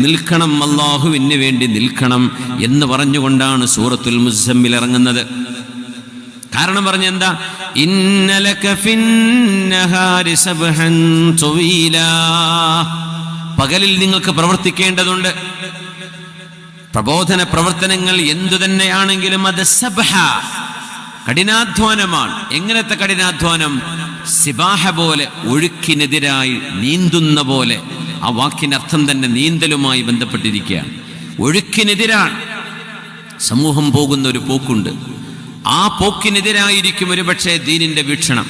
നിൽക്കണം, അല്ലാഹുവിന് വേണ്ടി നിൽക്കണം എന്ന് പറഞ്ഞുകൊണ്ടാണ് സൂറത്തുൽ മുസമ്മിൽ ഇറങ്ങുന്നത്. കാരണം പറഞ്ഞെന്താ? ഇന്നലക ഫിന്നഹാരി സബ്ഹൻ തവീലാ, പകലിൽ നിങ്ങൾക്ക് പ്രവർത്തിക്കേണ്ടതുണ്ട്. പ്രബോധന പ്രവർത്തനങ്ങൾ എന്തു തന്നെയാണെങ്കിലും അത് സബ്ഹ, കഠിനാധ്വാനമാണ്. എങ്ങനത്തെ കഠിനാധ്വാനം? സിബാഹ പോലെ, ഒഴുക്കിനെതിരായി നീന്തുന്ന പോലെ. ആ വാക്കിന്റെ അർത്ഥം തന്നെ നീന്തലുമായി ബന്ധപ്പെട്ടിരിക്കുകയാണ്. ഒഴുക്കിനെതിരാണ് സമൂഹം പോകുന്ന ഒരു പോക്കുണ്ട്. ആ പോക്കിനെതിരായിരിക്കും ഒരുപക്ഷെ ദീനിന്റെ വീക്ഷണം.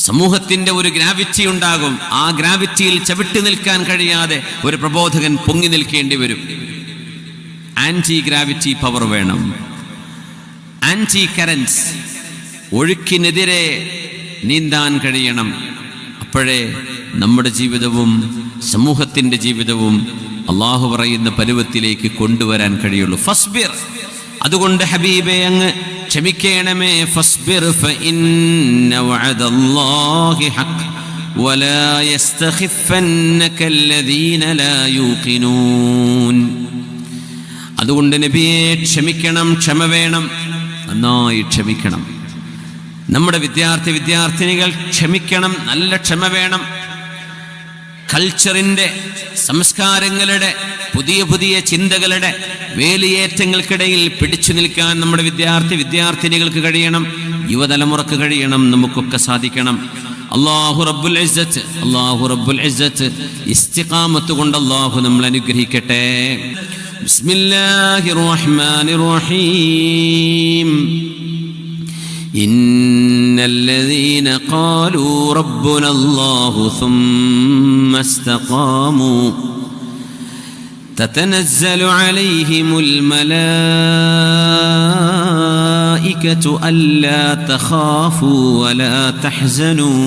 സമൂഹത്തിന്റെ ഒരു ഗ്രാവിറ്റി ഉണ്ടാകും. ആ ഗ്രാവിറ്റിയിൽ ചവിട്ടി നിൽക്കാൻ കഴിയാതെ ഒരു പ്രബോധകൻ പൊങ്ങി നിൽക്കേണ്ടി വരും. ആന്റി ഗ്രാവിറ്റി പവർ വേണം, ആന്റി കറൻസ്, ഒഴുക്കിനെതിരെ നീന്താൻ കഴിയണം. അപ്പോഴേ നമ്മുടെ ജീവിതവും സമൂഹത്തിന്റെ ജീവിതവും അള്ളാഹു പറയുന്ന പരുവത്തിലേക്ക് കൊണ്ടുവരാൻ കഴിയുള്ളൂ. ഫസ്ബിർ, അതുകൊണ്ട് ഹബീബേ അങ്ങ് ക്ഷമിക്കണമേ. ഫസ്ബിർ ഫഇന്ന വഅദല്ലാഹി ഹഖ് വലാ യസ്തഖിഫന്നകല്ലദീന ലാ യൂഖിനൂൻ. അതുകൊണ്ട് നബിയെ ക്ഷമിക്കണം, ക്ഷമ വേണം, നന്നായി ക്ഷമിക്കണം. നമ്മുടെ വിദ്യാർത്ഥിനികൾ ക്ഷമിക്കണം, നല്ല ക്ഷമ വേണം. കൾച്ചറിന്റെ, സംസ്കാരങ്ങളുടെ, പുതിയ പുതിയ ചിന്തകളുടെ വേലിയേറ്റങ്ങൾക്കിടയിൽ പിടിച്ചു നിൽക്കാൻ നമ്മുടെ വിദ്യാർത്ഥിനികൾക്ക് കഴിയണം, യുവതലമുറക്ക് കഴിയണം, നമുക്കൊക്കെ സാധിക്കണം. അല്ലാഹു റബ്ബുൽ ഇസ്സത്ത് ഇസ്തിഖാമത്ത് കൊണ്ട് അല്ലാഹു നമ്മൾ അനുഗ്രഹിക്കട്ടെ. ബിസ്മില്ലാഹിർ റഹ്മാനിർ റഹീം. ഇന്നല്ലദീന ഖാലൂ റബ്ബുനല്ലാഹു സുമ്മ ഇസ്തഖാമൂ تتنزل عليهم الملائكة ألا تخافوا ولا تحزنوا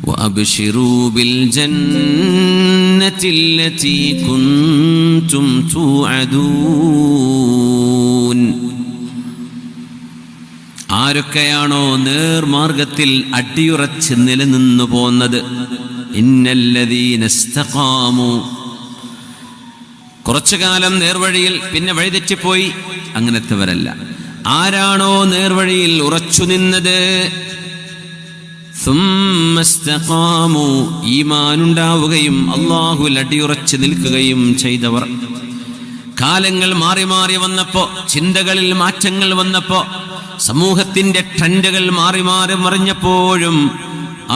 وأبشروا بالجنة التي كنتم توعدون. ആരൊക്കെയാണോ നേർമാർഗത്തിൽ അടിയുറച്ച് നിലനിന്നു പോന്നത്, ഇന്നല്ലദീന ഇസ്തഖാമു, കുറച്ചു കാലം നേർവഴിയിൽ പിന്നെ വഴിതെറ്റിപ്പോയി, അങ്ങനത്തെവരല്ല. ആരാണോ നേർവഴിയിൽ ഉറച്ചു നിന്നത്, സുമ്മ ഇസ്തഖാമു, ഈമാനുണ്ടാവുകയും അല്ലാഹുവിൽ അടിയുറച്ച് നിൽക്കുകയും ചെയ്തവർ. കാലങ്ങൾ മാറി മാറി വന്നപ്പോ, ചിന്തകളിൽ മാറ്റങ്ങൾ വന്നപ്പോ, സമൂഹത്തിന്റെ ട്രെൻഡുകൾ മാറി മാറി മറിഞ്ഞപ്പോഴും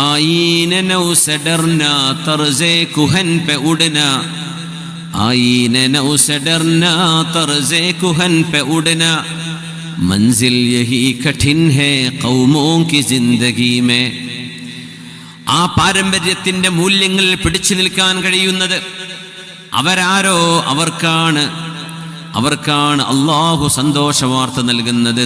ആയിന നൗസഡർന തർസേ കുഹൻ പെ ഉഡന, आईने नौ से डरना तर्ज़े कुहन पे उड़ना, मंजिल यही कठिन है क़ौमों की ज़िंदगी में. ആ പാരമ്പര്യത്തിന്റെ മൂല്യങ്ങൾ പിടിച്ചു നിൽക്കാൻ കഴിയുന്നത് അവരാരോ അവർക്കാണ് അല്ലാഹു സന്തോഷവാർത്ത നൽകുന്നത്.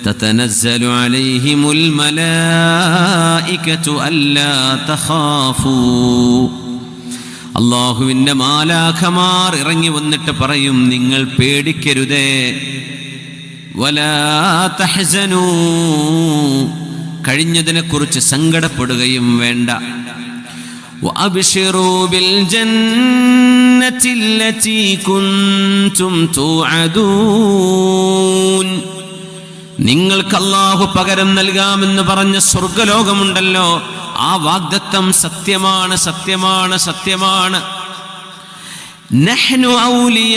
തതനസ്സലു അലൈഹിമുൽ മലായികതു അല്ലാ തഖാഫൂ, അല്ലാഹുവിന്റെ മാലാഖമാർ ഇറങ്ങി വന്നിട്ട് പറയും, നിങ്ങൾ പേടിക്കരുതേ. വലാ തഹ്സനൂ, കഴിഞ്ഞതിനെ കുറിച്ച് സങ്കടപ്പെടുകയും വേണ്ട. വഅബ്ശിറൂ ബിൽ ജന്നത്തി അല്ലതി കുൻതും തുഅദൂൻ, നിങ്ങൾക്ക് അല്ലാഹു പകരം നൽകാമെന്ന് പറഞ്ഞ സ്വർഗ്ഗലോകമുണ്ടല്ലോ, ആ വാഗ്ദത്തം സത്യമാണ്, സത്യമാണ്, സത്യമാണ്. നഹ്നു ഔലിയാഉകും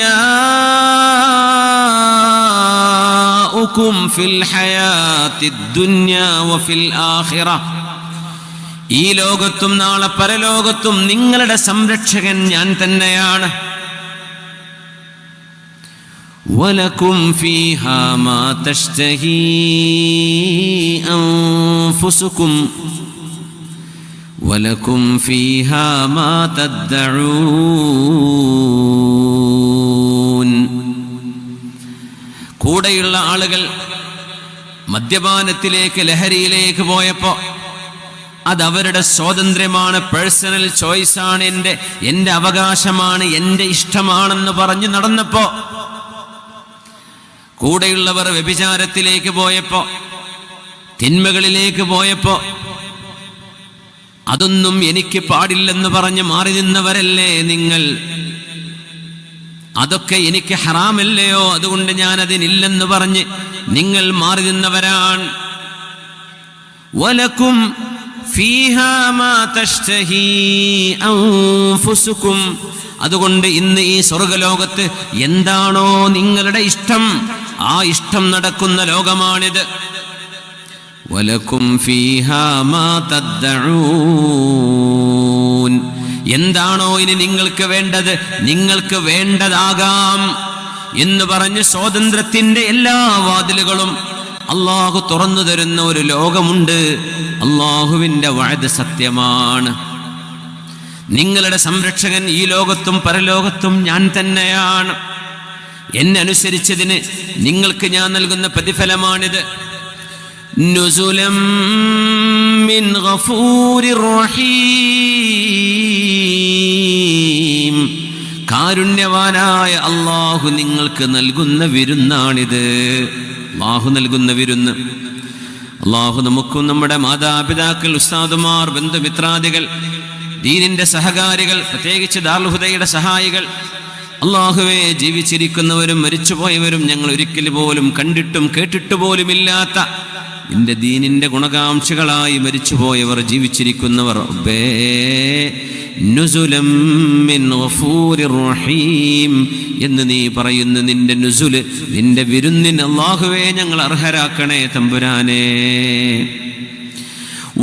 ഫിൽ ഹയാത്തിദ് ദുനിയാ വഫിൽ ആഖിറ, ഈ ലോകത്തും നാളെ പരലോകത്തും നിങ്ങളുടെ സംരക്ഷകൻ ഞാൻ തന്നെയാണ്. വലകും ഫീഹാ മാ തശ്തഹീ അൻഫുസുകും വലകും ഫീഹാ മാ തദ്ദഊൻ. കൂടെയുള്ള ആളുകൾ മദ്യപാനത്തിലേക്ക്, ലഹരിയിലേക്ക് പോയപ്പോ അതവരുടെ സ്വാതന്ത്ര്യമാണ്, പേഴ്സണൽ ചോയ്സാണ്, എൻ്റെ അവകാശമാണ്, എൻ്റെ ഇഷ്ടമാണെന്ന് പറഞ്ഞു നടന്നപ്പോ, കൂടെയുള്ളവർ വ്യഭിചാരത്തിലേക്ക് പോയപ്പോ, തിന്മകളിലേക്ക് പോയപ്പോ അതൊന്നും എനിക്ക് പാടില്ലെന്ന് പറഞ്ഞ് മാറി നിന്നവരല്ലേ നിങ്ങൾ? അതൊക്കെ എനിക്ക് ഹറാമല്ലയോ, അതുകൊണ്ട് ഞാൻ അതിനില്ലെന്ന് പറഞ്ഞ് നിങ്ങൾ മാറി നിന്നവരാണ്. വലക്കും ഫീഹാ മാ തഷ്തഹീ അൻഫുസുകും, അതുകൊണ്ട് ഇന്ന് ഈ സ്വർഗലോകത്ത് എന്താണോ നിങ്ങളുടെ ഇഷ്ടം, ആ ഇഷ്ടം നടക്കുന്ന ലോകമാണിത്. വലക്കും ഫീഹാ മാ തദ്ദഊൻ, എന്താണോ ഇനി നിങ്ങൾക്ക് വേണ്ടത്, നിങ്ങൾക്ക് വേണ്ടതാകാം എന്ന് പറഞ്ഞ് സ്വാതന്ത്ര്യത്തിന്റെ എല്ലാ വാതിലുകളും അള്ളാഹു തുറന്നു തരുന്ന ഒരു ലോകമുണ്ട്. അള്ളാഹുവിന്റെ വഅദ് സത്യമാണ്. നിങ്ങളുടെ സംരക്ഷകൻ ഈ ലോകത്തും പരലോകത്തും ഞാൻ തന്നെയാണ്. എന്നെ അനുസരിച്ചതിന് നിങ്ങൾക്ക് ഞാൻ നൽകുന്ന പ്രതിഫലമാണിത്. നുസുലം മിൻ ഗഫൂരിർ റഹീം, കാരുണ്യവാനായ അള്ളാഹു നിങ്ങൾക്ക് നൽകുന്ന വിരുന്നാണിത്. അള്ളാഹു നൽകുന്ന വിരുന്ന്. അള്ളാഹു നമുക്കും നമ്മുടെ മാതാപിതാക്കൾ, ഉസ്താദുമാർ, ബന്ധുമിത്രാദികൾ, ദീനിന്റെ സഹകാരികൾ, പ്രത്യേകിച്ച് ദാറുൽ ഹുദയുടെ സഹായികൾ, അള്ളാഹുവേ, ജീവിച്ചിരിക്കുന്നവരും മരിച്ചുപോയവരും ഞങ്ങൾ ഒരിക്കൽ പോലും കണ്ടിട്ടും കേട്ടിട്ട് പോലുമില്ലാത്ത നിന്റെ ദീനിന്റെ ഗുണകാംക്ഷികളായി മരിച്ചുപോയവർ, ജീവിച്ചിരിക്കുന്നവർ, നുസുലം മിൻ ഗഫൂരിർ റഹീം എന്ന് നീ പറയുന്ന നിന്റെ നുസുല്, നിന്റെ വിരുന്നിന് അല്ലാഹുവേ ഞങ്ങൾ അർഹരാക്കണേ തമ്പുരാനേ.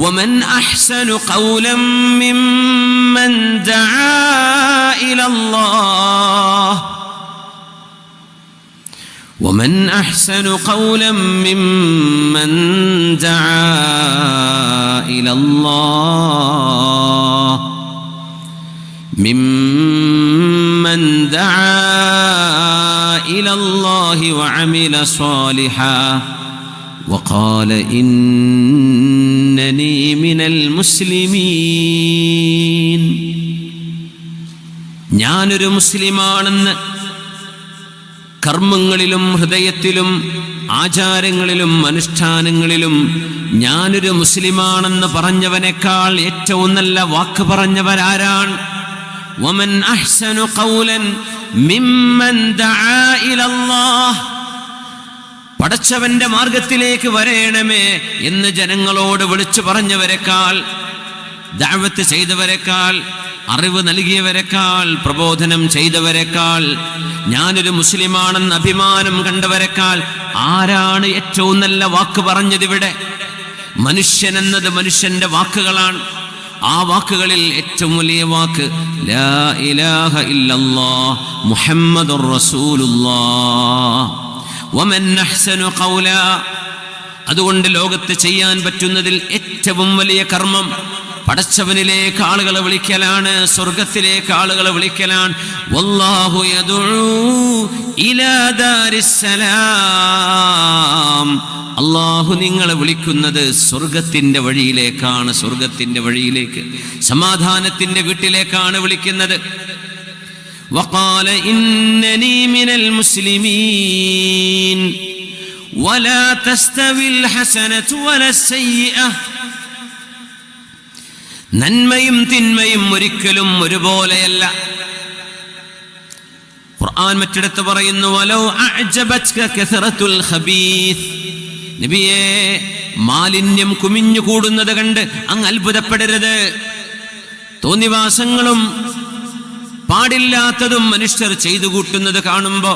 വമൻ അഹ്സനു ഖൗലൻ മിമ്മൻ ദആ ഇലല്ലാഹ് ومن أحسن قولا ممن دعا إلى الله ممن دعا إلى الله وعمل صالحا وقال إنني من المسلمين. ഞാനൊരു മുസ്ലിമാണെന്ന് കർമ്മങ്ങളിലും ഹൃദയത്തിലും ആചാരങ്ങളിലും അനുഷ്ഠാനങ്ങളിലും ഞാനൊരു മുസ്ലിമാണെന്ന് പറഞ്ഞവനേക്കാൾ ഏറ്റവും നല്ല വാക്ക് പറഞ്ഞവരാരാണ്? വമൻ അഹ്സനു ഖൗലൻ മിമ്മൻ ദആ ഇലല്ലാഹ്, പടച്ചവന്റെ മാർഗത്തിലേക്ക് വരേണമേ എന്ന് ജനങ്ങളോട് വിളിച്ചു പറഞ്ഞവരെക്കാൾ, ദഅവത്ത് ചെയ്തവരെക്കാൾ, അറിവ് നൽകിയവരെക്കാൾ, പ്രബോധനം ചെയ്തവരെക്കാൾ, ഞാനൊരു മുസ്ലിമാണെന്ന് അഭിമാനം കണ്ടവരെക്കാൾ ആരാണ് ഏറ്റവും നല്ല വാക്ക് പറഞ്ഞതിവിടെ? മനുഷ്യൻ എന്നത് മനുഷ്യന്റെ വാക്കുകളാണ്. ആ വാക്കുകളിൽ ഏറ്റവും വലിയ വാക്ക് ലാ ഇലാഹ ഇല്ലല്ലാഹ് മുഹമ്മദുർ റസൂലുള്ളാഹ്. വമൻ അഹ്സനു ഖൗലാ, അതുകൊണ്ട് ലോകത്ത് ചെയ്യാൻ പറ്റുന്നതിൽ ഏറ്റവും വലിയ കർമ്മം പടച്ചവനിലേക്ക് ആളുകളെ വിളിക്കലാണ്, സ്വർഗത്തിലേക്ക് ആളുകളെ വിളിക്കലാണ്. വല്ലാഹു യദ്ഉ ഇലാ ദാരിസ്സലാം, അല്ലാഹു നിങ്ങളെ വിളിക്കുന്നത് സ്വർഗത്തിന്റെ വഴിയിലേക്കാണ്. സ്വർഗത്തിന്റെ വഴിയിലേക്ക്, സമാധാനത്തിന്റെ വീട്ടിലേക്കാണ് വിളിക്കുന്നത്. വഖാല ഇന്നനീ മിനൽ മുസ്ലിമീൻ വലാ തസ്തവിൽ ഹസനതു വലസ്സയ്യിഅ, നന്മയും തിന്മയും ഒരിക്കലും ഒരുപോലെയല്ല. ഖുർആൻ മറ്റിടത്ത് പറയുന്നു വലൗ അഅജബത്ക കസറത്തുൽ ഖബീസ്, നബിയേ, മാലിന്യം കുമിഞ്ഞു കൂടുന്നത് കണ്ട് അങ്ങ് അത്ഭുതപ്പെടരുത്. തോന്നിവാസങ്ങളും പാടില്ലാത്തതും മനുഷ്യർ ചെയ്തു കൂട്ടുന്നത് കാണുമ്പോ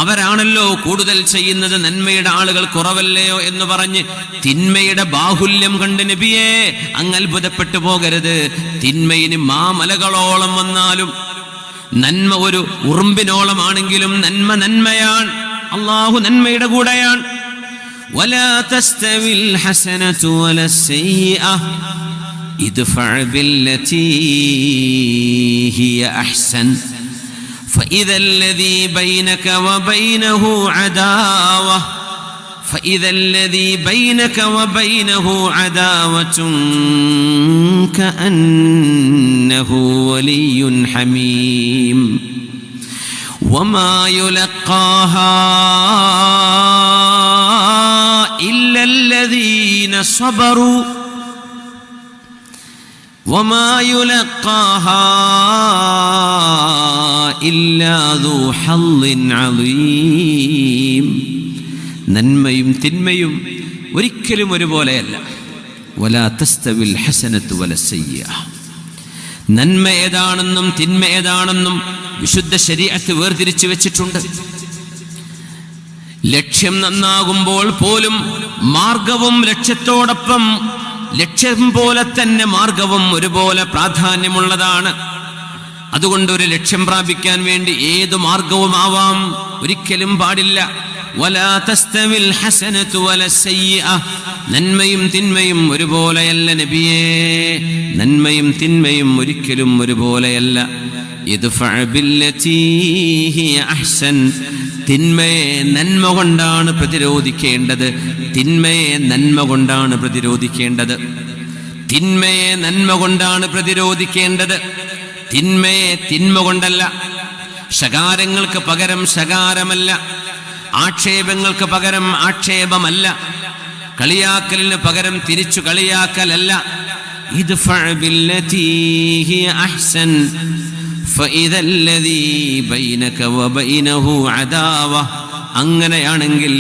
അവരാണല്ലോ കൂടുതൽ ചെയ്യുന്നത്, നന്മയുടെ ആളുകൾ കുറവല്ലയോ എന്ന് പറഞ്ഞ് തിന്മയുടെ ബാഹുല്യം കണ്ട് നബിയേ അങ്ങ് അത്ഭുതപ്പെട്ടു പോകരുത്. തിന്മയിന് മാമലകളോളം വന്നാലും നന്മ ഒരു ഉറുമ്പിനോളമാണെങ്കിലും നന്മ നന്മയാണ്. അല്ലാഹു നന്മയുടെ കൂടെയാണ്. വലാ തസ്തവിൽ ഹസനതു വലസ്സയ്യിഅ ഇദ്ഫഅ ബില്ലതീ ഹിയ അഹ്സൻ فإذا الذي بينك وبينه عداوة كأنه ولي حميم وما يلقاها إلا الذين صبروا വമാ യുലഖാഹാ ഇല്ലാ ദൂ ഹള്ളിൻ അളീം. നന്മയും തിന്മയും ഒരിക്കലും ഒരുപോലെയല്ല. വലാ തസ്തവിൽ ഹസനത്തു വലസ്സയ്യിഅ. നന്മ ഏതാണെന്നും തിന്മ ഏതാണെന്നും വിശുദ്ധ ശരീഅത്ത് വേർതിരിച്ചു വെച്ചിട്ടുണ്ട്. ലക്ഷ്യം നന്നാകുമ്പോൾ പോലും മാർഗവും ലക്ഷ്യത്തോടൊപ്പം ലക്ഷ്യം പോലെ തന്നെ മാർഗവും ഒരുപോലെ പ്രാധാന്യമുള്ളതാണ്. അതുകൊണ്ട് ഒരു ലക്ഷ്യം പ്രാപിക്കാൻ വേണ്ടി ഏതു മാർഗവും ആവാം, ഒരിക്കലും പാടില്ല. വലാ തസ്തവിൽ ഹസനത്തു വലസ്സയ്യിഅ. നന്മയും തിന്മയും ഒരുപോലെയല്ല നബിയേ, നന്മയും തിന്മയും ഒരിക്കലും ഒരുപോലെയല്ല. ഇദ്ഫഅ ബില്ലതീ ഹിയ അഹ്സൻ. തിന്മയെ നന്മ കൊണ്ടാണ് പ്രതിരോധിക്കേണ്ടത്. തിന്മയെ നന്മ കൊണ്ടാണ് പ്രതിരോധിക്കേണ്ടത്. തിന്മയെ നന്മ കൊണ്ടാണ് പ്രതിരോധിക്കേണ്ടത്. തിന്മയെ തിന്മ കൊണ്ടല്ല. ശകാരങ്ങൾക്ക് പകരം ശകാരമല്ല, ആക്ഷേപങ്ങൾക്ക് പകരം ആക്ഷേപമല്ല, കളിയാക്കലിന് പകരം തിരിച്ചു കളിയാക്കലല്ല. ഇദ്ഫഅ ബില്ലതീ ഹിയ അഹ്സൻ ഫഇദ അല്ലദീ ബൈനക വബൈനഹു അദാവ. അങ്ങനെയാണെങ്കിൽ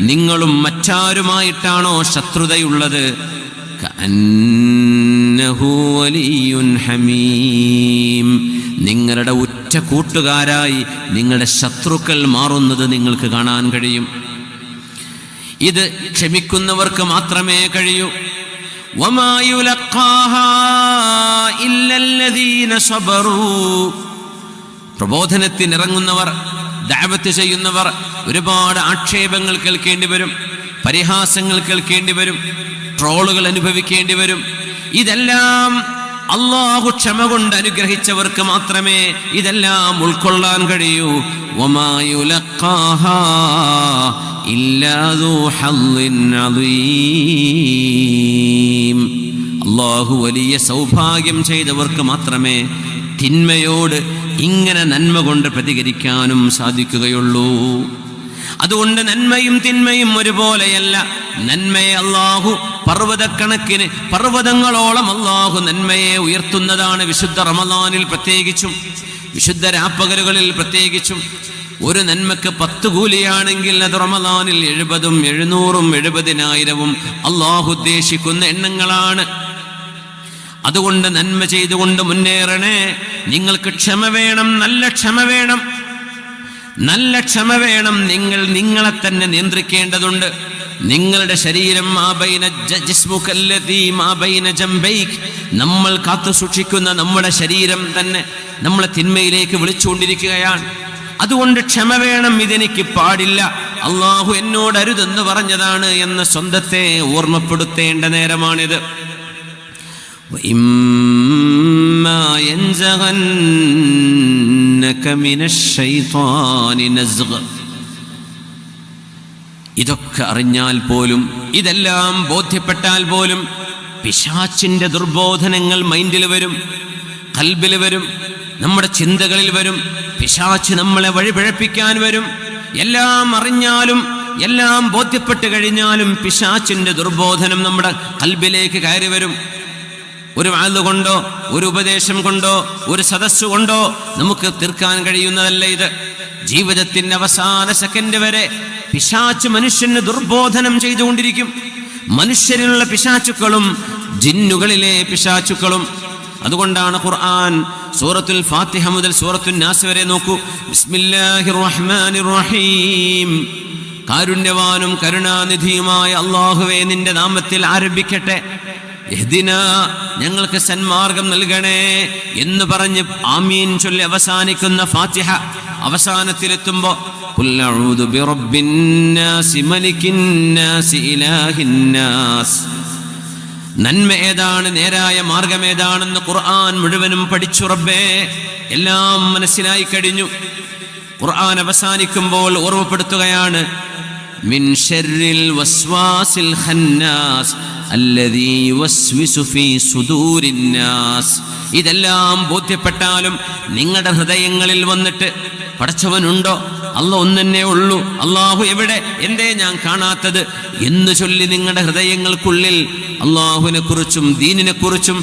നിങ്ങളും മറ്റാരുമായിട്ടാണോ ശത്രുതയുള്ളത്, കഅന്നഹു വലിയ്യുൻ ഹമീം. നിങ്ങളുടെ ഉറ്റ കൂട്ടുകാരായി നിങ്ങളുടെ ശത്രുക്കൾ മാറുന്നത് നിങ്ങൾക്ക് കാണാൻ കഴിയും. ഇത് ക്ഷമിക്കുന്നവർക്ക് മാത്രമേ കഴിയൂ. വമാ യുലഖാഹാ ഇല്ലല്ലദീന സബറൂ. പ്രബോധനത്തിനിറങ്ങുന്നവർ, ദഅവത്ത് ചെയ്യുന്നവർ ഒരുപാട് ആക്ഷേപങ്ങൾ കേൾക്കേണ്ടി വരും, പരിഹാസങ്ങൾ കേൾക്കേണ്ടി വരും, ട്രോളുകൾ അനുഭവിക്കേണ്ടി വരും. ഇതെല്ലാം അല്ലാഹു ക്ഷമ കൊണ്ട് അനുഗ്രഹിച്ചവർക്ക് മാത്രമേ ഇതെല്ലാം ഉൾക്കൊള്ളാൻ കഴിയൂ. വമാ യുലഖാഹാ ഇല്ലാ ദൂ ഹള്ളിൻ അളീം. അല്ലാഹു വലിയ സൗഭാഗ്യം ചെയ്തവർക്ക് മാത്രമേ തിന്മയോട് ഇങ്ങനെ നന്മ കൊണ്ട് പ്രതികരിക്കാനും സാധിക്കുകയുള്ളൂ. അതുകൊണ്ട് നന്മയും തിന്മയും ഒരുപോലെയല്ല. നന്മയെ അല്ലാഹു പർവ്വതക്കണക്കിന്, പർവ്വതങ്ങളോളം അല്ലാഹു നന്മയെ ഉയർത്തുന്നതാണ്. വിശുദ്ധ റമളാനിൽ പ്രത്യേകിച്ചും വിശുദ്ധ രാപ്പകലുകളിൽ പ്രത്യേകിച്ചും. ഒരു നന്മക്ക് 10 കൂലിയാണെങ്കിൽ അത് റമളാനിൽ 70ഉം 700ഉം 70,000ഉം അല്ലാഹു ഉദ്ദേശിക്കുന്ന എണ്ണങ്ങളാണ്. അതുകൊണ്ട് നന്മ ചെയ്തുകൊണ്ട് മുന്നേറണേ. നിങ്ങൾക്ക് ക്ഷമ വേണം, നല്ല ക്ഷമ വേണം, നല്ല ക്ഷമ വേണം. നിങ്ങൾ നിങ്ങളെ തന്നെ നിയന്ത്രിക്കേണ്ടതുണ്ട്. നിങ്ങളുടെ ശരീരം നമ്മൾ കാത്തു സൂക്ഷിക്കുന്ന നമ്മുടെ ശരീരം തന്നെ നമ്മളെ തിന്മയിലേക്ക് വിളിച്ചുകൊണ്ടിരിക്കുകയാണ്. അതുകൊണ്ട് ക്ഷമ വേണം. ഇതെനിക്ക് പാടില്ല, അള്ളാഹു എന്നോട് അരുതെന്ന് പറഞ്ഞതാണ് എന്ന് സ്വന്തത്തെ ഓർമ്മപ്പെടുത്തേണ്ട നേരമാണിത്. ഇതൊക്കെ അറിഞ്ഞാൽ പോലും, ഇതെല്ലാം ബോധ്യപ്പെട്ടാൽ പോലും പിശാചിന്റെ ദുർബോധനങ്ങൾ മൈൻഡിൽ വരും, ഖൽബിൽ വരും, നമ്മുടെ ചിന്തകളിൽ വരും. പിശാച് നമ്മളെ വഴിപിഴപ്പിക്കാൻ വരും. എല്ലാം അറിഞ്ഞാലും എല്ലാം ബോധ്യപ്പെട്ട് കഴിഞ്ഞാലും പിശാചിന്റെ ദുർബോധനം നമ്മുടെ ഖൽബിലേക്ക് കയറി വരും. ഒരു വാഴ കൊണ്ടോ ഒരു ഉപദേശം കൊണ്ടോ ഒരു സദസ്സ് കൊണ്ടോ നമുക്ക് തീർക്കാൻ കഴിയുന്നതല്ല ഇത്. ജീവിതത്തിന്റെ അവസാന സെക്കൻഡ് വരെ പിശാച് മനുഷ്യന് ദുർബോധനം ചെയ്തുകൊണ്ടിരിക്കും. മനുഷ്യരിലുള്ള പിശാചുക്കളും ജിന്നുകളിലെ പിശാചുക്കളും. അതുകൊണ്ടാണ് ഖുർആൻ സൂറത്തുൽ ഫാത്തിഹ മുതൽ സൂറത്തുൻ നാസ് വരെ നോക്കൂ. ബിസ്മില്ലാഹിർ റഹ്മാനിർ റഹീം. കാരുണ്യവാനും കരുണാനിധിയുമായ അല്ലാഹുവേ, നിന്റെ നാമത്തിൽ ആരംഭിക്കട്ടെ. ഇഹ്ദിനാ, ഞങ്ങൾക്ക് സന്മാർഗം നൽകണേ എന്ന് പറഞ്ഞ് ആമീൻ ചൊല്ലി അവസാനിക്കുന്ന ഫാത്തിഹ അവസാനത്തിലെത്തുമ്പോ ഖുൽ അഊദു ബിറബ്ബിന്നാസി മലിക്കിന്നാസി ഇലാഹിന്നാസ്. നന്മ ഏതാണ്, നേരായ മാർഗം ഏതാണെന്ന് ഖുർആൻ മുഴുവനും പഠിച്ചു റബ്ബേ. എല്ലാം മനസ്സിലായി കഴിഞ്ഞു. ഖുർആൻ അവസാനിക്കുമ്പോൾ ഓർമ്മപ്പെടുത്തുകയാണ്, മിൻ ശർരിൽ വസ്വാസിൽ ഖന്നാസ് അല്ലദീ യുവസ്വിസു ഫീ സുദൂരിന്നാസ്. ഇതെല്ലാം ബോധ്യപ്പെട്ടാലും നിങ്ങളുടെ ഹൃദയങ്ങളിൽ വന്നിട്ട് പടച്ചവനുണ്ടോ, അല്ലാഹു ഒന്നെന്നെ ഉള്ളൂ, അല്ലാഹു എവിടെ, എന്തേ ഞാൻ കാണാത്തത് എന്ന് ചൊല്ലി നിങ്ങളുടെ ഹൃദയങ്ങൾക്കുള്ളിൽ അല്ലാഹുവിനെ കുറിച്ചും ദീനിനെ കുറിച്ചും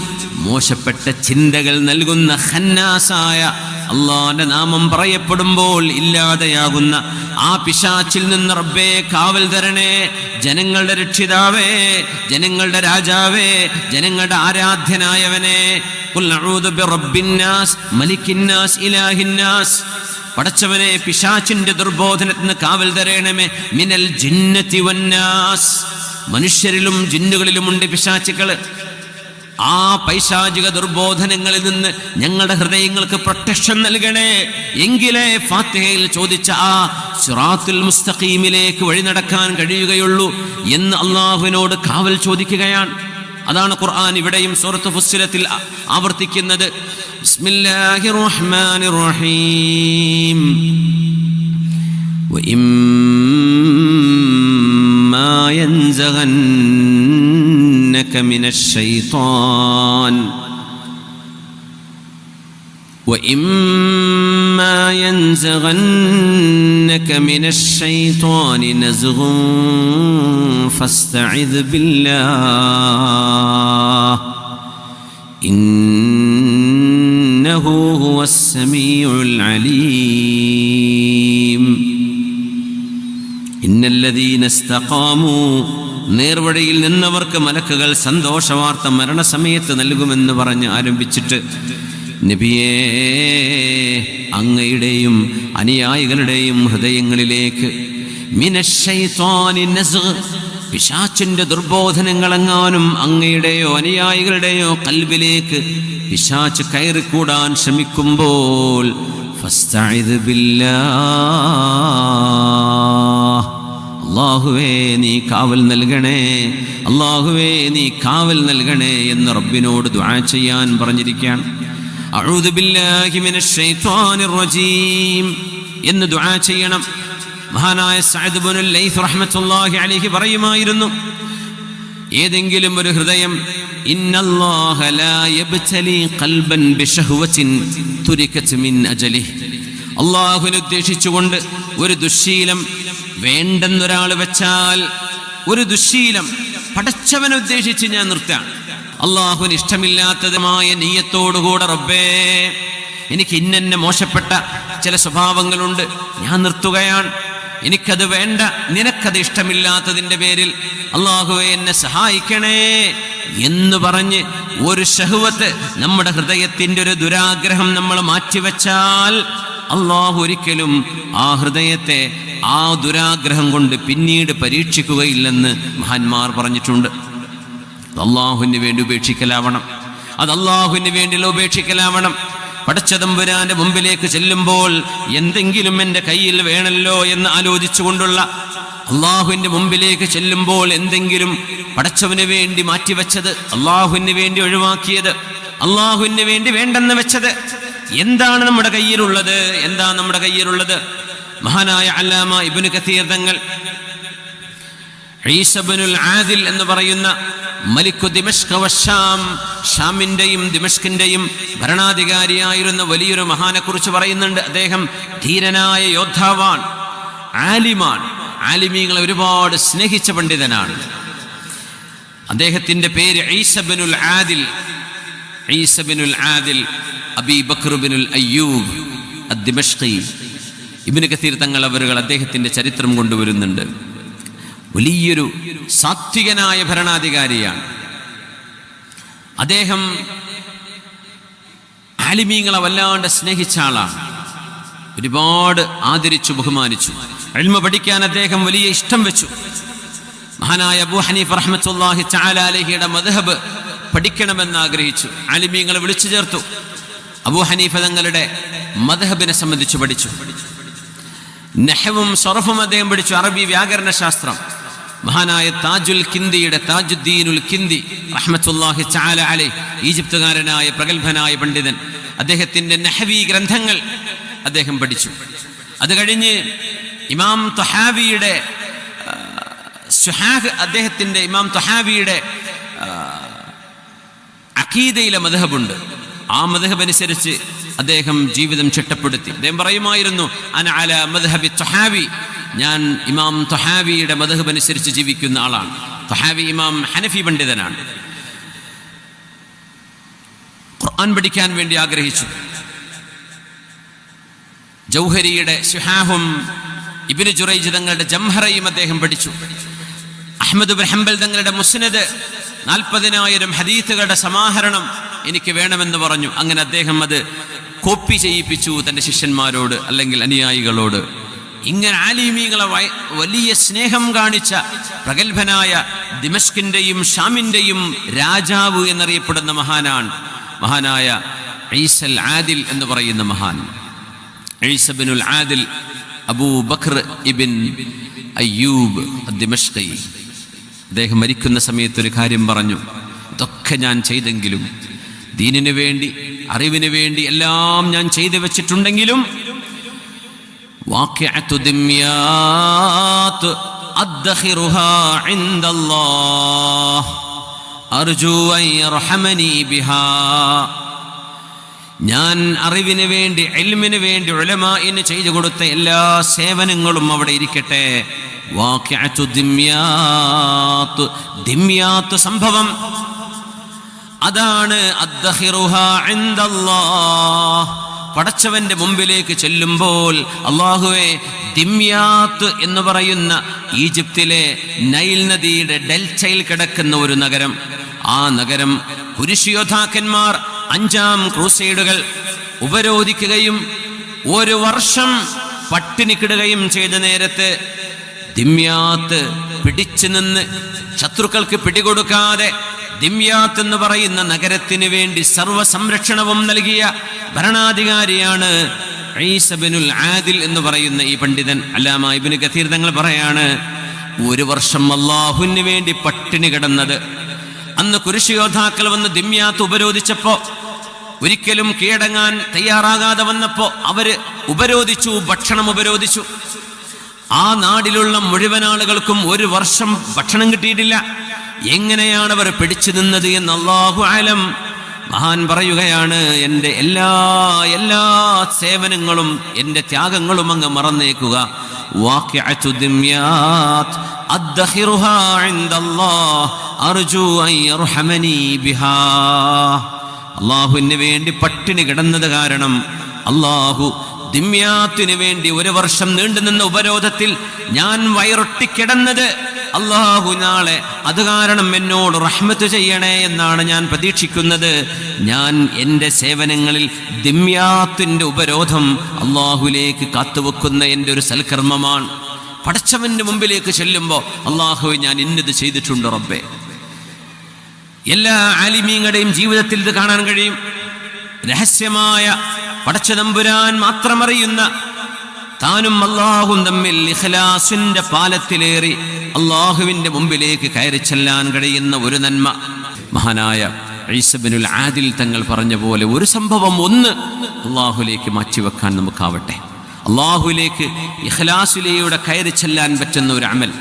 മോശപ്പെട്ട ചിന്തകൾ നൽകുന്ന ഖന്നാസായ അല്ലാഹുവിന്റെ നാമം പറയപ്പെടുമ്പോൾ ഇല്ലാതെയാകുന്ന ആ പിശാചിൽ നിന്ന് റബ്ബേ കാവൽ തരണേ. ജനങ്ങളുടെ രക്ഷിതാവേ, ജനങ്ങളുടെ രാജാവേ, ജനങ്ങളുടെ ആരാധ്യനായവനെ, ഖുൽ അഊദു ബിറബ്ബിന്നാസ് മലിക്കിന്നാസ് ഇലാഹിന്നാസ്, പടച്ചവനെ പിശാചിന്റെ ദുർബോധനത്തിൽ നിന്ന് കാവൽ തരണമേ. മിനൽ ജിന്നതി വന്നാസ്, മനുഷ്യരിലും ജിന്നുകളിലുമുണ്ട് പിശാചുക്കള്. ആ പൈശാചിക ദുർബോധനങ്ങളിൽ നിന്ന് ഞങ്ങളുടെ ഹൃദയങ്ങൾക്ക് പ്രൊട്ടക്ഷൻ നൽകണേ. എങ്കിലേ ഫാത്തിഹയിൽ ചോദിച്ച ആ സിറാത്തുൽ മുസ്തഖീമിലേക്ക് വഴി നടക്കാൻ കഴിയുകയുള്ളൂ എന്ന് അള്ളാഹുവിനോട് കാവൽ ചോദിക്കുകയാണ്. അതാണ് ഖുർആൻ ഇവിടെയും സൂറത്ത് ഫുസ്സിലത്തിൽ ആവർത്തിക്കുന്നത്. ബിസ്മില്ലാഹിർ റഹ്മാനിർ റഹീം. വഇമ്മാ യൻസഗന്നക മിനശ് ശൈത്വാൻ وإما ينزغنك من الشيطان نزغ فاستعذ بالله إنه هو السميع العليم إن الذين استقاموا നേർവഴിയിൽ നിന്നവർക്ക് മലക്കുകൾ സന്തോഷവാർത്ത മരണസമയത്ത് നൽകുമെന്ന് പറഞ്ഞ് ആരംഭിച്ചിട്ട് നബിയേ, അങ്ങയുടെയും അനുയായികളുടെയും ഹൃദയങ്ങളിലേക്ക് മിനശ്ശൈത്വാനി നസ്ഗ്, പിശാചിന്റെ ദുർബോധനങ്ങളെങ്ങാനും അങ്ങയുടെയോ അനുയായികളുടെയോ കൽബിലേക്ക് പിശാച് കയറിക്കൂടാൻ ശ്രമിക്കുമ്പോൾ ഫസ്തഇദ് ബില്ലാഹ്, അല്ലാഹുവേ നീ കാവൽ നൽകണേ, അല്ലാഹുവേ നീ കാവൽ നൽകണേ എന്ന് റബ്ബിനോട് ദുആ ചെയ്യാൻ പറഞ്ഞിരിക്കുകയാണ്. അഊദു ബില്ലാഹി മിനശ് ശൈത്വാനിർ റജീം എന്ന് ദുആ ചെയ്യണം. മഹാനായ സഅദ് ഇബ്നുൽ ലൈത്ത് റഹ്മത്തുള്ളാഹി അലൈഹി പറയുമായിരുന്നു, ഏതെങ്കിലും ഒരു ഹൃദയം ഇന്നല്ലാഹ ലാ യബ്തലി ഖൽബൻ ബിശഹ്വത്തിൻ തുരികത് മിൻ അജലിഹി, അല്ലാഹുവിനെ ഉദ്ദേശിച്ചുകൊണ്ട് ഒരു ദുശ്ശീലം വേണ്ടെന്നൊരാൾ വെച്ചാൽ, ഒരു ദുശ്ശീലം പടച്ചവനെ ഉദ്ദേശിച്ച് ഞാൻ നിർത്താം, അള്ളാഹുവിന് ഇഷ്ടമില്ലാത്തതുമായ നീയത്തോടുകൂടെ റബ്ബേ എനിക്ക് ഇന്നെ മോശപ്പെട്ട ചില സ്വഭാവങ്ങളുണ്ട്, ഞാൻ നിർത്തുകയാണ്, എനിക്കത് വേണ്ട, നിനക്കത് ഇഷ്ടമില്ലാത്തതിൻ്റെ പേരിൽ അള്ളാഹുവേ എന്നെ സഹായിക്കണേ എന്ന് പറഞ്ഞ് ഒരു ശഹ്വത്ത്, നമ്മുടെ ഹൃദയത്തിൻ്റെ ഒരു ദുരാഗ്രഹം നമ്മൾ മാറ്റിവെച്ചാൽ അള്ളാഹു ഒരിക്കലും ആ ഹൃദയത്തെ ആ ദുരാഗ്രഹം കൊണ്ട് പിന്നീട് പരീക്ഷിക്കുകയില്ലെന്ന് മഹാന്മാർ പറഞ്ഞിട്ടുണ്ട്. അള്ളാഹുവിന് വേണ്ടി ഉപേക്ഷിക്കലാവണം, അത് അള്ളാഹുവിന് വേണ്ടിയുള്ള ഉപേക്ഷിക്കലാവണം. പടച്ചതമ്പുരാന്റെ മുമ്പിലേക്ക് ചെല്ലുമ്പോൾ എന്തെങ്കിലും എൻ്റെ കയ്യിൽ വേണമല്ലോ എന്ന് ആലോചിച്ചുകൊണ്ടുള്ള, അള്ളാഹുവിൻ്റെ മുമ്പിലേക്ക് ചെല്ലുമ്പോൾ എന്തെങ്കിലും പടച്ചവന് വേണ്ടി മാറ്റിവെച്ചത്, അള്ളാഹുവിന് വേണ്ടി ഒഴിവാക്കിയത്, അള്ളാഹുവിന് വേണ്ടി വേണ്ടെന്ന് വെച്ചത്, എന്താണ് നമ്മുടെ കയ്യിലുള്ളത്? എന്താണ് നമ്മുടെ കയ്യിലുള്ളത്? മഹാനായ അല്ലാമ ഇബ്നു കസീർ തങ്ങൾ ഈസ ഇബ്നുൽ ആദിൽ എന്ന് പറയുന്ന മലിക്കു ദിമഷ്ക് വശാം, ഷാമിന്റെയും ദിമഷ്കിന്റെയും ഭരണാധികാരിയായിരുന്ന വലിയൊരു മഹാനെക്കുറിച്ച് പറയുന്നുണ്ട്. അദ്ദേഹം ധീരനായ യോദ്ധാവാണ്, ആലിമാണ്, ആലിമീങ്ങളെ ഒരുപാട് സ്നേഹിച്ച പണ്ഡിതനാണ്. അദ്ദേഹത്തിന്റെ പേര് ഈസ ഇബ്നുൽ ആദിൽ. ഈസ ഇബ്നുൽ ആദിൽ അബീ ബക്ർ ഇബ്നുൽ അയ്യൂബ് അദ്ദിമഷ്കി. ഇബ്നു കസീർ തങ്ങൾ അവരുകൾ അദ്ദേഹത്തിന്റെ ചരിത്രം കൊണ്ടുവരുന്നുണ്ട്. വലിയൊരു സാത്വികനായ ഭരണാധികാരിയാണ് അദ്ദേഹം. ആലിമീങ്ങളെ വല്ലാണ്ട് സ്നേഹിച്ച ആളാണ്, ഒരുപാട് ആദരിച്ചു ബഹുമാനിച്ചു. ഇൽമ പഠിക്കാൻ അദ്ദേഹം വലിയ ഇഷ്ടം വെച്ചു. മഹാനായ അബൂ ഹനീഫ റഹ്മത്തുള്ളാഹി തആല അലൈഹിയുടെ മദ്ഹബ് പഠിക്കണമെന്ന് ആഗ്രഹിച്ചു. ആലിമീങ്ങളെ വിളിച്ചു ചേർത്തു. അബൂ ഹനീഫ തങ്ങളുടെ മദ്ഹബിനെ സംബന്ധിച്ച് പഠിച്ചു. നഹ്വും സർഫും അദ്ദേഹം പഠിച്ചു, അറബി വ്യാകരണ ശാസ്ത്രം. മഹാനായ താജുൽ കിന്ദിയുടെ, താജുദ്ദീനുൽ കിന്ദി റഹ്മത്തുള്ളാഹി തആല അലൈഹി, ഈജിപ്തുകാരനായ പ്രഗത്ഭനായ പണ്ഡിതൻ, അദ്ദേഹത്തിന്റെ നഹ്വി ഗ്രന്ഥങ്ങൾ അദ്ദേഹം പഠിച്ചു. അത് കഴിഞ്ഞ് ഇമാം ത്വഹാവിയുടെ അദ്ദേഹത്തിന്റെ ഇമാം ത്വഹാവിയുടെ അഖീദയിലെ മദ്ഹബുണ്ട്, ആ മദ്ഹബ് അനുസരിച്ച് അദ്ദേഹം ജീവിതം ചിട്ടപ്പെടുത്തി. അദ്ദേഹം പറയുമായിരുന്നു, അന അല മദ്ഹബി ത്വഹാവി, ഞാൻ ഇമാം ത്വഹാവിയുടെ മദ്ഹബ് അനുസരിച്ച് ജീവിക്കുന്ന ആളാണ്. ത്വഹാവി ഇമാം ഹനഫി പണ്ഡിതനാണ്. ഖുർആൻ പഠിക്കാൻ വേണ്ടി ആഗ്രഹിച്ചു. ജൗഹരിയുടെ ശിഹാഹും ഇബ്നു ജുറൈജ് തങ്ങളുടെ ജംഹറയും അദ്ദേഹം പഠിച്ചു. അഹ്മദ് ബിൻ ഹംബൽ തങ്ങളുടെ മുസ്നദ് 40,000 ഹദീസുകളുടെ സമാഹരണം എനിക്ക് വേണമെന്ന് പറഞ്ഞു. അങ്ങനെ അദ്ദേഹം അത് കോപ്പി ചെയ്യിപ്പിച്ചു തൻ്റെ ശിഷ്യന്മാരോട് അല്ലെങ്കിൽ അനുയായികളോട്. ഇങ്ങനെ ആലിമീങ്ങളെ വലിയ സ്നേഹം കാണിച്ച പ്രഗത്ഭനായ ദിമഷ്കിന്റെയും ഷാമിന്റെയും രാജാവ് എന്നറിയപ്പെടുന്ന മഹാനായ ഈസൽ ആദിൽ എന്ന് പറയുന്ന മഹാൻ. ഈസ ബിനുൽ ആദിൽ അബൂ ബക്ർ ഇബ്ൻ അയ്യൂബ് ദിമഷ്കി. അദ്ദേഹം മരിക്കുന്ന സമയത്ത് ഒരു കാര്യം പറഞ്ഞു, ഇതൊക്കെ ഞാൻ ചെയ്തെങ്കിലും, ദീനിനു വേണ്ടി അറിവിന് വേണ്ടി എല്ലാം ഞാൻ ചെയ്തു വെച്ചിട്ടുണ്ടെങ്കിലും, വാഖിഅത്തു ദിമ്യാത്ത് അദ്ഖിറുഹാ ഇൻദല്ലാഹ് അർജു അൻ യർഹമനി ബിഹാ, ഞാൻ അറിവിന് വേണ്ടി ഇൽമിന് വേണ്ടി ഉലമാഇന് ചെയ്തു കൊടുത്ത എല്ലാ സേവനങ്ങളും അവിടെ ഇരിക്കട്ടെ. വാഖിഅത്തു ദിമ്യാത്ത് സംഭവം അതാണ് അദ്ഖിറുഹാ ഇൻദല്ലാഹ്. പടച്ചവന്റെ മുമ്പിലേക്ക് ചെല്ലുമ്പോൾ, അല്ലാഹുവേ, ദിമ്യാത്ത് എന്ന് പറയുന്ന ഈജിപ്തിലെ നൈൽ നദിയുടെ ഡെൽറ്റയിൽ കിടക്കുന്ന ഒരു നഗരം, ആ നഗരം കുരിശിയോദ്ധാക്കന്മാർ 5ാം ക്രൂസൈഡുകൾ ഉപരോധിക്കുകയും 1 വർഷം പട്ടിണി കിടുകയും ചെയ്ത നേരത്ത് ദിമ്യാത്ത് പിടിച്ചു നിന്ന് ശത്രുക്കൾക്ക് പിടികൊടുക്കാതെ ദിമ്യാത്ത് എന്ന് പറയുന്ന നഗരത്തിന് വേണ്ടി സർവ്വ സംരക്ഷണവും നൽകിയ ഭരണാധികാരിയാണ് ഈസ ബിനുൽ ആദിൽ എന്ന് പറയുന്ന ഈ പണ്ഡിതൻ. അല്ലാമ ഇബ്നു കസീർ തങ്ങൾ പറയാണ്, 1 വർഷം അല്ലാഹുവിന് വേണ്ടി പട്ടിണി കിടന്നത്. അന്ന് കുരിശിയോദ്ധാക്കൾ വന്ന് ദിമ്യാത്ത് ഉപരോധിച്ചപ്പോ, ഒരിക്കലും കീഴടങ്ങാൻ തയ്യാറാകാതെ വന്നപ്പോ അവര് ഉപരോധിച്ചു, ഭക്ഷണം ഉപരോധിച്ചു. ആ നാടിലുള്ള മുഴുവൻ ആളുകൾക്കും 1 വർഷം ഭക്ഷണം കിട്ടിയിട്ടില്ല. എങ്ങനെയാണ് അവർ പിടിച്ചു നിന്നത് എന്ന് അല്ലാഹു ആലം. മഹാൻ പറയുകയാണ്, എൻ്റെ എല്ലാ സേവനങ്ങളും എൻ്റെ ത്യാഗങ്ങളും അങ്ങ് മറന്നേക്കുക. വാഖിഅത്തു ദിമ്യാത്ത് അദ്ഖിറുഹാ ഇൻദല്ലാഹ് അർജു അൻ യർഹമനി ബിഹാ. അല്ലാഹുവിന് വേണ്ടി പട്ടിണി കിടന്നത് കാരണം അല്ലാഹു ദിമ്യാത്തിന് വേണ്ടി 1 വർഷം നീണ്ടുനിന്ന ഉപരോധത്തിൽ ഞാൻ വയറൊട്ടിക്കിടന്നത്, അല്ലാഹു നാളെ അത് കാരണം എന്നോട് റഹ്മത്ത് ചെയ്യണേ എന്നാണ് ഞാൻ പ്രതീക്ഷിക്കുന്നത്. ഞാൻ എൻ്റെ സേവനങ്ങളിൽ ദിമ്യാത്തിന്റെ ഉപരോധം അല്ലാഹുവിലേക്ക് കാത്തുവെക്കുന്ന എൻ്റെ ഒരു സൽക്കർമ്മമാണ്. പടച്ചവന്റെ മുമ്പിലേക്ക് ചെല്ലുമ്പോൾ, അല്ലാഹുവേ, ഞാൻ ഇന്നത് ചെയ്തിട്ടുണ്ട് റബ്ബേ. എല്ലാ ആലിമീങ്ങളുടെയും ജീവിതത്തിൽ ഇത് കാണാൻ കഴിയും. രഹസ്യമായ പടച്ചതമ്പുരാൻ മാത്രമറിയുന്ന, താനും അല്ലാഹും തമ്മിൽ ഇഖ്ലാസിന്റെ പാലത്തിലേറി അല്ലാഹുവിന്റെ മുമ്പിലേക്ക് കയറി ചെല്ലാൻ കഴിയുന്ന ഒരു നന്മ. മഹാനായ ഈസ ബിനുൽ ആദിൽ തങ്ങൾ പറഞ്ഞ പോലെ, ഒരു സംഭവം ഒന്ന് അല്ലാഹുവിലേക്ക് മാറ്റിവെക്കാൻ നമുക്കാവട്ടെ. അല്ലാഹുവിലേക്ക് ഇഖ്ലാസിലൂടെ കയറി ചെല്ലാൻ പറ്റുന്ന ഒരു അമൽ.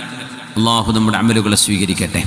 അല്ലാഹു നമ്മുടെ അമലുകളെ സ്വീകരിക്കട്ടെ.